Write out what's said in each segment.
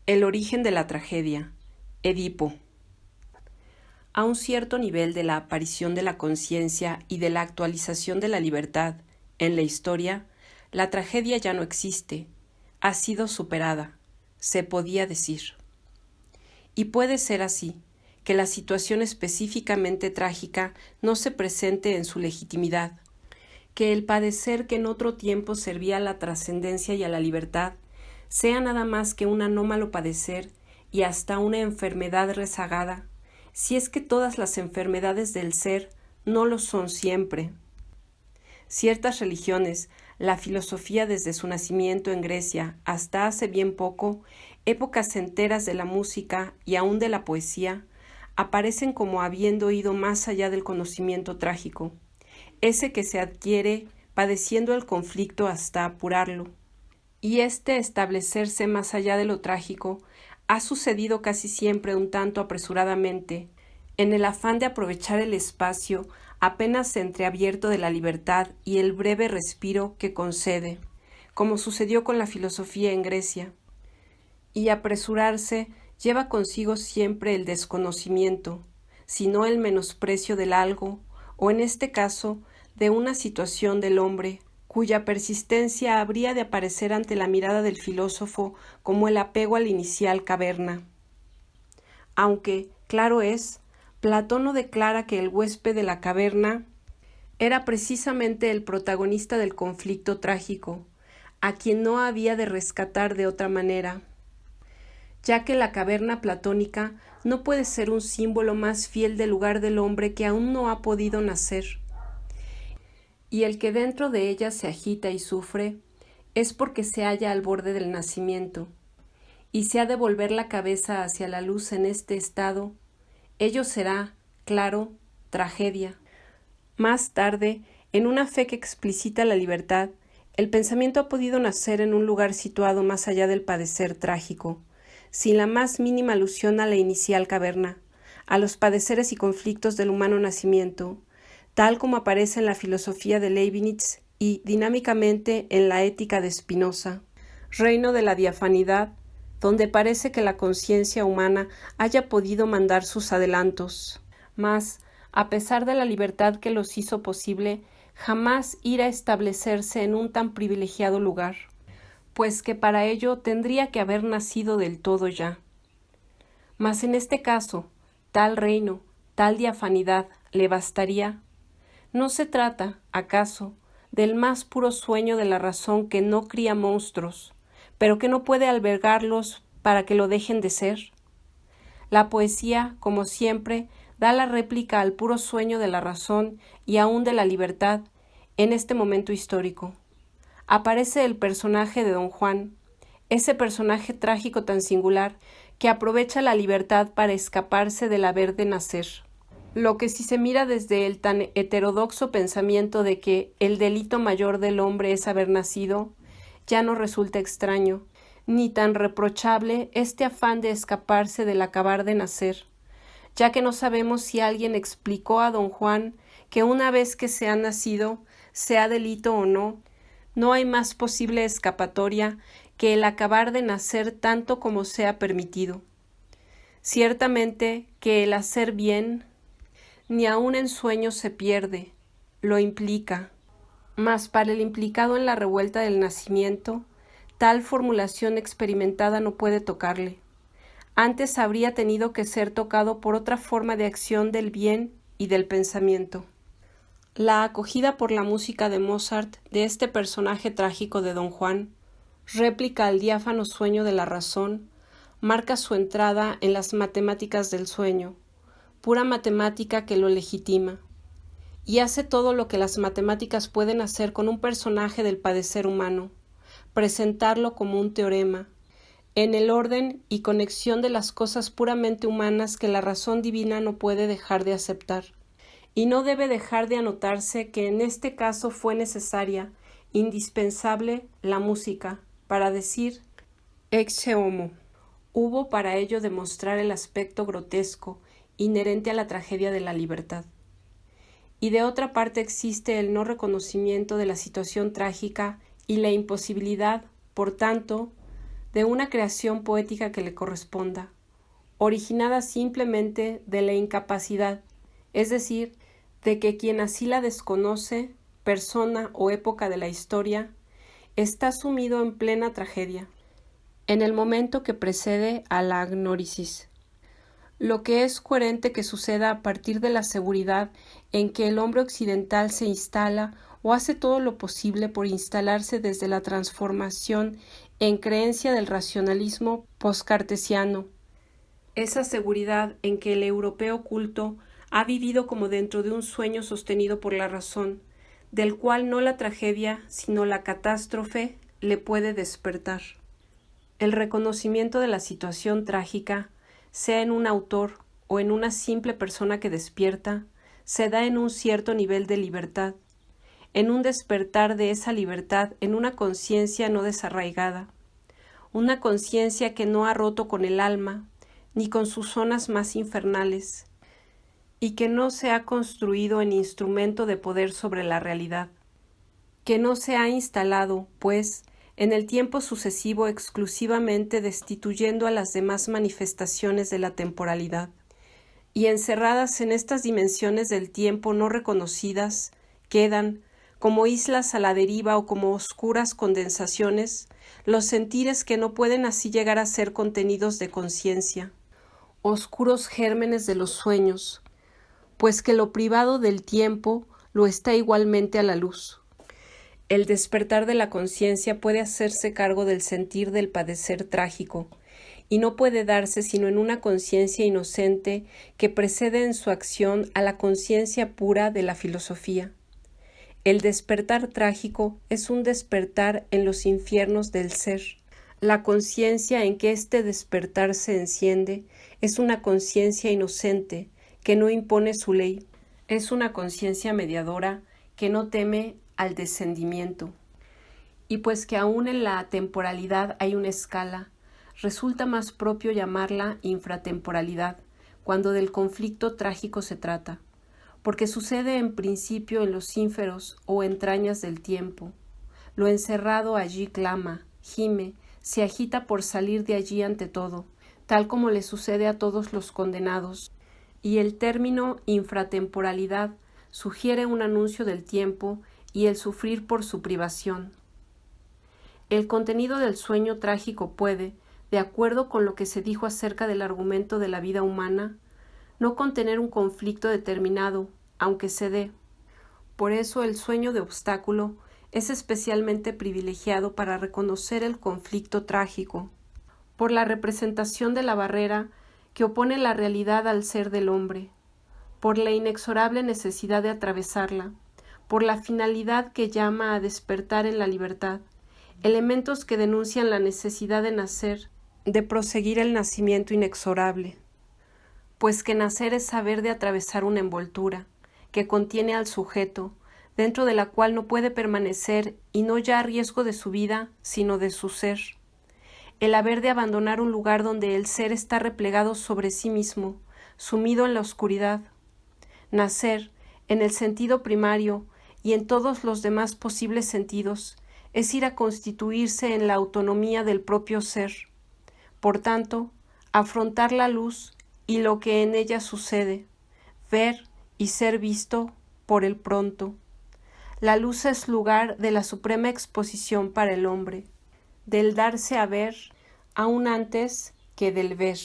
El origen de la tragedia. Edipo. A un cierto nivel de la aparición de la conciencia y de la actualización de la libertad en la historia, la tragedia ya no existe, ha sido superada, se podía decir. Y puede ser así, que la situación específicamente trágica no se presente en su legitimidad, que el padecer que en otro tiempo servía a la trascendencia y a la libertad sea nada más que un anómalo padecer y hasta una enfermedad rezagada, si es que todas las enfermedades del ser no lo son siempre. Ciertas religiones, la filosofía desde su nacimiento en Grecia hasta hace bien poco, épocas enteras de la música y aún de la poesía, aparecen como habiendo ido más allá del conocimiento trágico, ese que se adquiere padeciendo el conflicto hasta apurarlo. Y este establecerse más allá de lo trágico ha sucedido casi siempre un tanto apresuradamente, en el afán de aprovechar el espacio apenas entreabierto de la libertad y el breve respiro que concede, como sucedió con la filosofía en Grecia. Y apresurarse lleva consigo siempre el desconocimiento, sino el menosprecio del algo, o en este caso, de una situación del hombre, cuya persistencia habría de aparecer ante la mirada del filósofo como el apego a la inicial caverna. Aunque, claro es, Platón no declara que el huésped de la caverna era precisamente el protagonista del conflicto trágico, a quien no había de rescatar de otra manera, ya que la caverna platónica no puede ser un símbolo más fiel del lugar del hombre que aún no ha podido nacer. Y el que dentro de ella se agita y sufre es porque se halla al borde del nacimiento, y si ha de volver la cabeza hacia la luz en este estado, ello será, claro, tragedia. Más tarde, en una fe que explicita la libertad, el pensamiento ha podido nacer en un lugar situado más allá del padecer trágico, sin la más mínima alusión a la inicial caverna, a los padeceres y conflictos del humano nacimiento, tal como aparece en la filosofía de Leibniz y dinámicamente en la ética de Spinoza. Reino de la diafanidad, donde parece que la conciencia humana haya podido mandar sus adelantos, mas, a pesar de la libertad que los hizo posible, jamás ir a establecerse en un tan privilegiado lugar, pues que para ello tendría que haber nacido del todo ya. Mas en este caso, tal reino, tal diafanidad, ¿le bastaría? ¿No se trata, acaso, del más puro sueño de la razón que no cría monstruos, pero que no puede albergarlos para que lo dejen de ser? La poesía, como siempre, da la réplica al puro sueño de la razón y aún de la libertad en este momento histórico. Aparece el personaje de Don Juan, ese personaje trágico tan singular que aprovecha la libertad para escaparse del haber de nacer. Lo que si se mira desde el tan heterodoxo pensamiento de que el delito mayor del hombre es haber nacido, ya no resulta extraño, ni tan reprochable este afán de escaparse del acabar de nacer, ya que no sabemos si alguien explicó a don Juan que una vez que se ha nacido, sea delito o no, no hay más posible escapatoria que el acabar de nacer tanto como sea permitido. Ciertamente que el hacer bien ni aun en sueños se pierde, lo implica. Mas para el implicado en la revuelta del nacimiento, tal formulación experimentada no puede tocarle. Antes habría tenido que ser tocado por otra forma de acción del bien y del pensamiento. La acogida por la música de Mozart de este personaje trágico de Don Juan, réplica al diáfano sueño de la razón, marca su entrada en las matemáticas del sueño, pura matemática que lo legitima, y hace todo lo que las matemáticas pueden hacer con un personaje del padecer humano, presentarlo como un teorema, en el orden y conexión de las cosas puramente humanas que la razón divina no puede dejar de aceptar. Y no debe dejar de anotarse que en este caso fue necesaria, indispensable, la música, para decir ecce homo. Hubo para ello demostrar el aspecto grotesco, inherente a la tragedia de la libertad. Y de otra parte existe el no reconocimiento de la situación trágica y la imposibilidad, por tanto, de una creación poética que le corresponda, originada simplemente de la incapacidad, es decir, de que quien así la desconoce, persona o época de la historia, está sumido en plena tragedia, en el momento que precede a la agnórisis. Lo que es coherente que suceda a partir de la seguridad en que el hombre occidental se instala o hace todo lo posible por instalarse desde la transformación en creencia del racionalismo poscartesiano. Esa seguridad en que el europeo culto ha vivido como dentro de un sueño sostenido por la razón, del cual no la tragedia, sino la catástrofe le puede despertar. El reconocimiento de la situación trágica, sea en un autor o en una simple persona que despierta, se da en un cierto nivel de libertad, en un despertar de esa libertad en una conciencia no desarraigada, una conciencia que no ha roto con el alma, ni con sus zonas más infernales, y que no se ha construido en instrumento de poder sobre la realidad, que no se ha instalado, pues, en el tiempo sucesivo exclusivamente destituyendo a las demás manifestaciones de la temporalidad, y encerradas en estas dimensiones del tiempo no reconocidas, quedan, como islas a la deriva o como oscuras condensaciones, los sentires que no pueden así llegar a ser contenidos de conciencia, oscuros gérmenes de los sueños, pues que lo privado del tiempo lo está igualmente a la luz. El despertar de la conciencia puede hacerse cargo del sentir del padecer trágico, y no puede darse sino en una conciencia inocente que precede en su acción a la conciencia pura de la filosofía. El despertar trágico es un despertar en los infiernos del ser. La conciencia en que este despertar se enciende es una conciencia inocente que no impone su ley. Es una conciencia mediadora que no teme al descendimiento. Y pues que aún en la temporalidad hay una escala, resulta más propio llamarla infratemporalidad, cuando del conflicto trágico se trata, porque sucede en principio en los ínferos o entrañas del tiempo. Lo encerrado allí clama, gime, se agita por salir de allí ante todo, tal como le sucede a todos los condenados, y el término infratemporalidad sugiere un anuncio del tiempo y el sufrir por su privación. El contenido del sueño trágico puede, de acuerdo con lo que se dijo acerca del argumento de la vida humana, no contener un conflicto determinado, aunque se dé. Por eso el sueño de obstáculo es especialmente privilegiado para reconocer el conflicto trágico, por la representación de la barrera que opone la realidad al ser del hombre, por la inexorable necesidad de atravesarla, por la finalidad que llama a despertar en la libertad, elementos que denuncian la necesidad de nacer, de proseguir el nacimiento inexorable, pues que nacer es saber de atravesar una envoltura, que contiene al sujeto, dentro de la cual no puede permanecer y no ya a riesgo de su vida, sino de su ser. El haber de abandonar un lugar donde el ser está replegado sobre sí mismo, sumido en la oscuridad. Nacer, en el sentido primario y en todos los demás posibles sentidos, es ir a constituirse en la autonomía del propio ser. Por tanto, afrontar la luz y lo que en ella sucede, ver y ser visto por el pronto. La luz es lugar de la suprema exposición para el hombre, del darse a ver aún antes que del ver.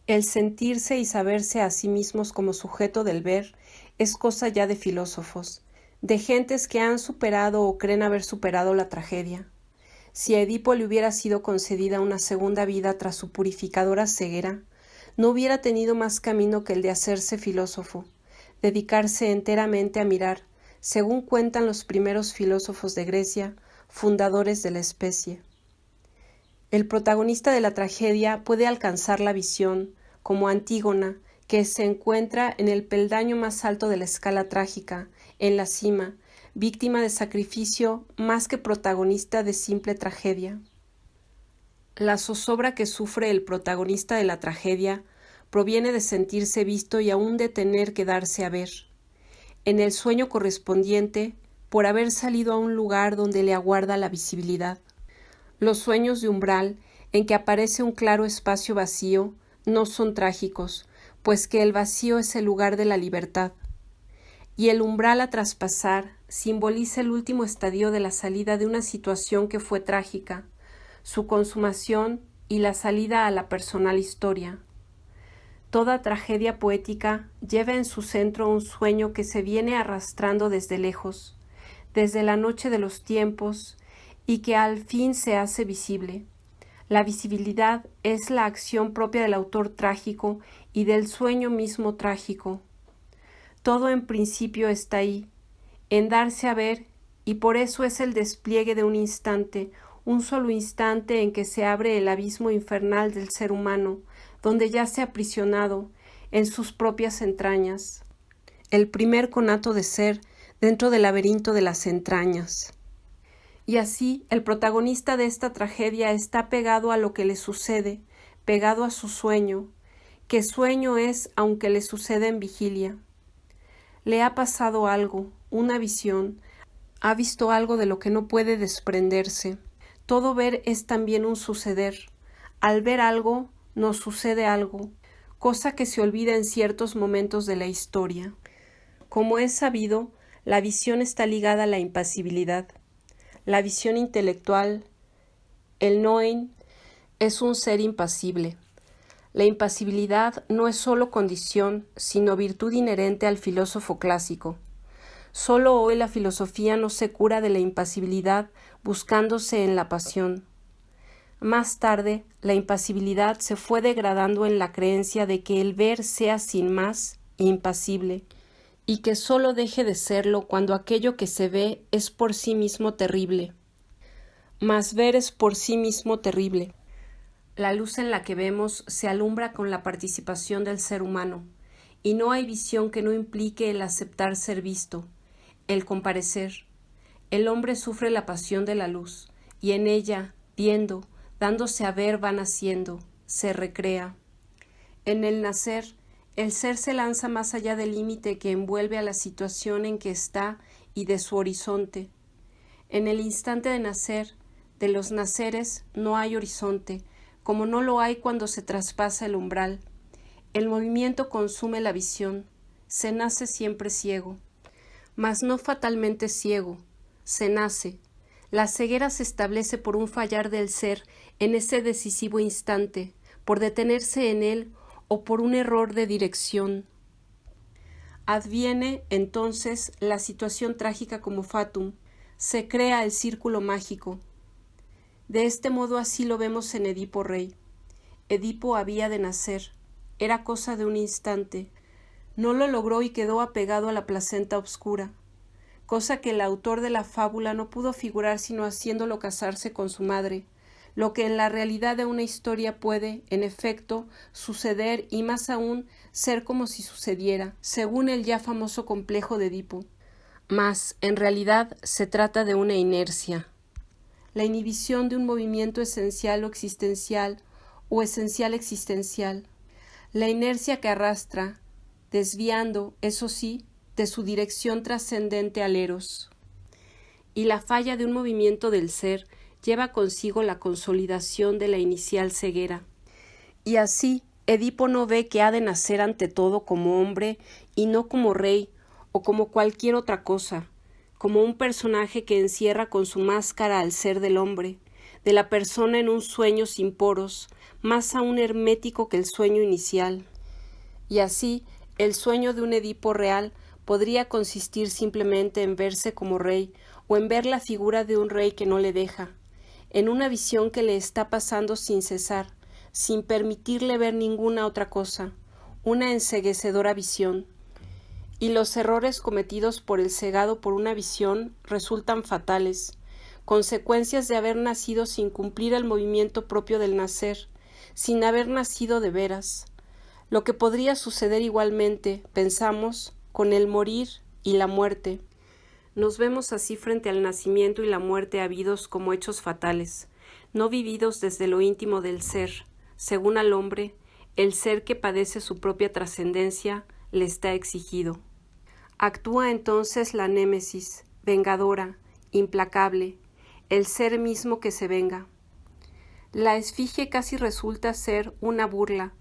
El sentirse y saberse a sí mismos como sujeto del ver es cosa ya de filósofos, de gentes que han superado o creen haber superado la tragedia. Si a Edipo le hubiera sido concedida una segunda vida tras su purificadora ceguera, no hubiera tenido más camino que el de hacerse filósofo, dedicarse enteramente a mirar, según cuentan los primeros filósofos de Grecia, fundadores de la especie. El protagonista de la tragedia puede alcanzar la visión, como Antígona, que se encuentra en el peldaño más alto de la escala trágica, en la cima, víctima de sacrificio más que protagonista de simple tragedia. La zozobra que sufre el protagonista de la tragedia proviene de sentirse visto y aún de tener que darse a ver. En el sueño correspondiente, por haber salido a un lugar donde le aguarda la visibilidad. Los sueños de umbral en que aparece un claro espacio vacío, no son trágicos, pues que el vacío es el lugar de la libertad. Y el umbral a traspasar simboliza el último estadio de la salida de una situación que fue trágica, su consumación y la salida a la personal historia. Toda tragedia poética lleva en su centro un sueño que se viene arrastrando desde lejos, desde la noche de los tiempos, y que al fin se hace visible. La visibilidad es la acción propia del autor trágico y del sueño mismo trágico. Todo en principio está ahí, en darse a ver, y por eso es el despliegue de un instante, un solo instante en que se abre el abismo infernal del ser humano, donde yace aprisionado en sus propias entrañas. El primer conato de ser dentro del laberinto de las entrañas. Y así el protagonista de esta tragedia está pegado a lo que le sucede, pegado a su sueño, que sueño es aunque le sucede en vigilia. Le ha pasado algo, una visión, ha visto algo de lo que no puede desprenderse. Todo ver es también un suceder. Al ver algo, nos sucede algo, cosa que se olvida en ciertos momentos de la historia. Como es sabido, la visión está ligada a la impasibilidad. La visión intelectual, el Noen, es un ser impasible. La impasibilidad no es sólo condición, sino virtud inherente al filósofo clásico. Sólo hoy la filosofía no se cura de la impasibilidad buscándose en la pasión. Más tarde, la impasibilidad se fue degradando en la creencia de que el ver sea sin más impasible, y que sólo deje de serlo cuando aquello que se ve es por sí mismo terrible. Mas ver es por sí mismo terrible. La luz en la que vemos se alumbra con la participación del ser humano, y no hay visión que no implique el aceptar ser visto, el comparecer. El hombre sufre la pasión de la luz, y en ella, viendo, dándose a ver, va naciendo, se recrea. En el nacer, el ser se lanza más allá del límite que envuelve a la situación en que está y de su horizonte. En el instante de nacer, de los naceres, no hay horizonte, como no lo hay cuando se traspasa el umbral. El movimiento consume la visión, se nace siempre ciego. Mas no fatalmente ciego, se nace. La ceguera se establece por un fallar del ser en ese decisivo instante, por detenerse en él o por un error de dirección. Adviene, entonces, la situación trágica como fatum, se crea el círculo mágico. De este modo así lo vemos en Edipo Rey. Edipo había de nacer, era cosa de un instante. No lo logró y quedó apegado a la placenta obscura, cosa que el autor de la fábula no pudo figurar sino haciéndolo casarse con su madre, lo que en la realidad de una historia puede, en efecto, suceder y más aún ser como si sucediera, según el ya famoso complejo de Edipo. Mas, en realidad, se trata de una inercia. La inhibición de un movimiento esencial o existencial o esencial existencial. La inercia que arrastra, desviando, eso sí, de su dirección trascendente al eros. Y la falla de un movimiento del ser lleva consigo la consolidación de la inicial ceguera. Y así, Edipo no ve que ha de nacer ante todo como hombre y no como rey o como cualquier otra cosa, como un personaje que encierra con su máscara al ser del hombre, de la persona en un sueño sin poros, más aún hermético que el sueño inicial. Y así, el sueño de un Edipo real podría consistir simplemente en verse como rey o en ver la figura de un rey que no le deja, en una visión que le está pasando sin cesar, sin permitirle ver ninguna otra cosa, una enceguecedora visión. Y los errores cometidos por el cegado por una visión resultan fatales, consecuencias de haber nacido sin cumplir el movimiento propio del nacer, sin haber nacido de veras. Lo que podría suceder igualmente, pensamos, con el morir y la muerte. Nos vemos así frente al nacimiento y la muerte habidos como hechos fatales, no vividos desde lo íntimo del ser. Según al hombre, el ser que padece su propia trascendencia le está exigido. Actúa entonces la némesis, vengadora, implacable, el ser mismo que se venga. La esfinge casi resulta ser una burla,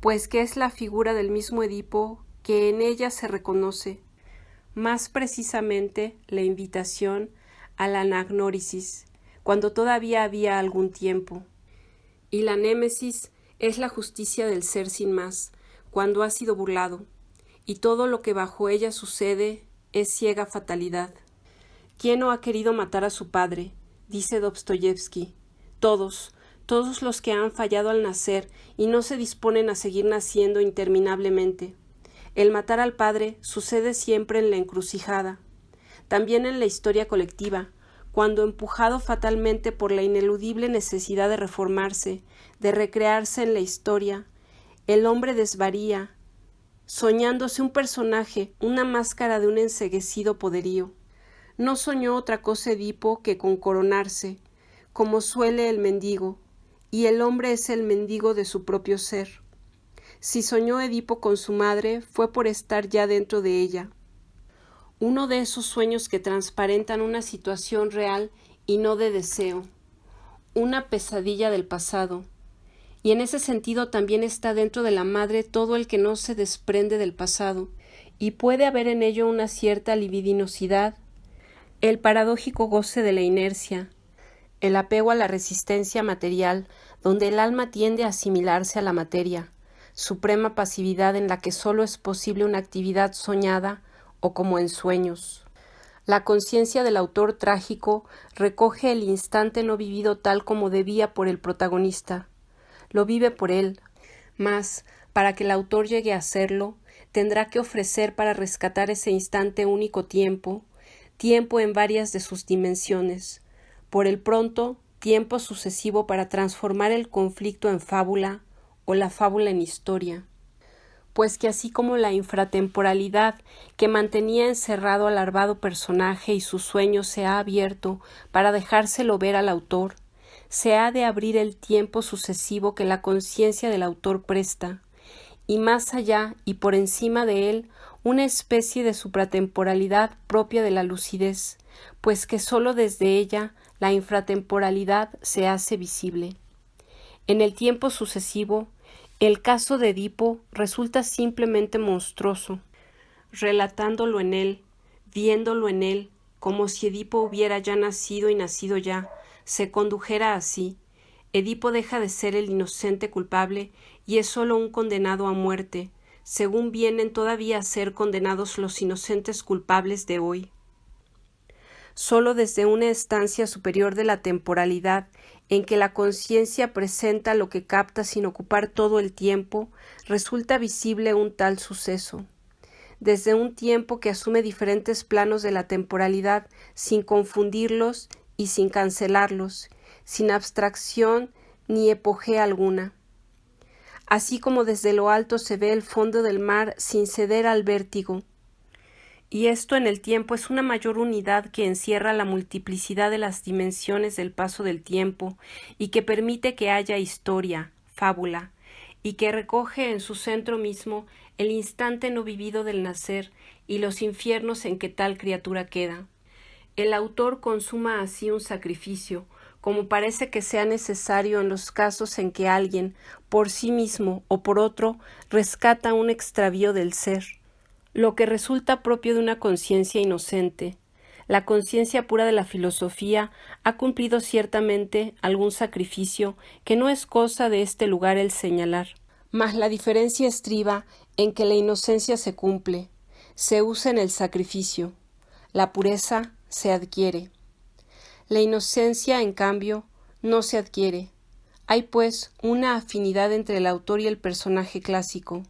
pues que es la figura del mismo Edipo que en ella se reconoce, más precisamente la invitación a la anagnórisis, cuando todavía había algún tiempo. Y la némesis es la justicia del ser sin más, cuando ha sido burlado, y todo lo que bajo ella sucede es ciega fatalidad. ¿Quién no ha querido matar a su padre?, dice Dostoyevsky. Todos los que han fallado al nacer y no se disponen a seguir naciendo interminablemente. El matar al padre sucede siempre en la encrucijada, también en la historia colectiva, cuando empujado fatalmente por la ineludible necesidad de reformarse, de recrearse en la historia, el hombre desvaría, soñándose un personaje, una máscara de un enceguecido poderío. No soñó otra cosa Edipo que con coronarse, como suele el mendigo, y el hombre es el mendigo de su propio ser. Si soñó Edipo con su madre, fue por estar ya dentro de ella. Uno de esos sueños que transparentan una situación real y no de deseo, una pesadilla del pasado. Y en ese sentido también está dentro de la madre todo el que no se desprende del pasado, y puede haber en ello una cierta libidinosidad, el paradójico goce de la inercia, el apego a la resistencia material, donde el alma tiende a asimilarse a la materia, suprema pasividad en la que sólo es posible una actividad soñada o como en sueños. La conciencia del autor trágico recoge el instante no vivido tal como debía por el protagonista. Lo vive por él, mas, para que el autor llegue a hacerlo, tendrá que ofrecer para rescatar ese instante único tiempo en varias de sus dimensiones, por el pronto, tiempo sucesivo para transformar el conflicto en fábula o la fábula en historia. Pues que así como la infratemporalidad que mantenía encerrado al larvado personaje y su sueño se ha abierto para dejárselo ver al autor, se ha de abrir el tiempo sucesivo que la conciencia del autor presta, y más allá y por encima de él una especie de supratemporalidad propia de la lucidez, pues que sólo desde ella la infratemporalidad se hace visible. En el tiempo sucesivo, el caso de Edipo resulta simplemente monstruoso, relatándolo en él, viéndolo en él, como si Edipo hubiera ya nacido y nacido ya, se condujera así. Edipo deja de ser el inocente culpable y es sólo un condenado a muerte, según vienen todavía a ser condenados los inocentes culpables de hoy. Sólo desde una estancia superior de la temporalidad, en que la conciencia presenta lo que capta sin ocupar todo el tiempo, resulta visible un tal suceso. Desde un tiempo que asume diferentes planos de la temporalidad sin confundirlos y sin cancelarlos, sin abstracción ni epogea alguna. Así como desde lo alto se ve el fondo del mar sin ceder al vértigo. Y esto en el tiempo es una mayor unidad que encierra la multiplicidad de las dimensiones del paso del tiempo y que permite que haya historia, fábula, y que recoge en su centro mismo el instante no vivido del nacer y los infiernos en que tal criatura queda. El autor consuma así un sacrificio, como parece que sea necesario en los casos en que alguien, por sí mismo o por otro, rescata un extravío del ser, lo que resulta propio de una conciencia inocente. La conciencia pura de la filosofía ha cumplido ciertamente algún sacrificio que no es cosa de este lugar el señalar. Mas la diferencia estriba en que la inocencia se cumple, se usa en el sacrificio, la pureza se adquiere. La inocencia, en cambio, no se adquiere. Hay, pues, una afinidad entre el autor y el personaje clásico.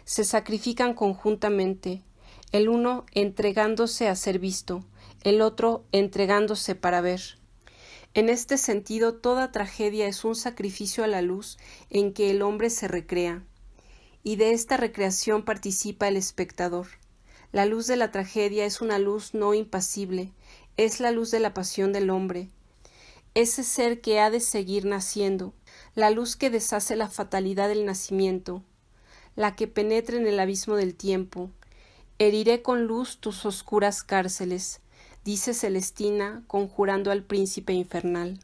Se sacrifican conjuntamente, el uno entregándose a ser visto, el otro entregándose para ver. En este sentido, toda tragedia es un sacrificio a la luz en que el hombre se recrea, y de esta recreación participa el espectador. La luz de la tragedia es una luz no impasible, es la luz de la pasión del hombre, ese ser que ha de seguir naciendo, la luz que deshace la fatalidad del nacimiento, la que penetra en el abismo del tiempo. Heriré con luz tus oscuras cárceles, dice Celestina conjurando al príncipe infernal.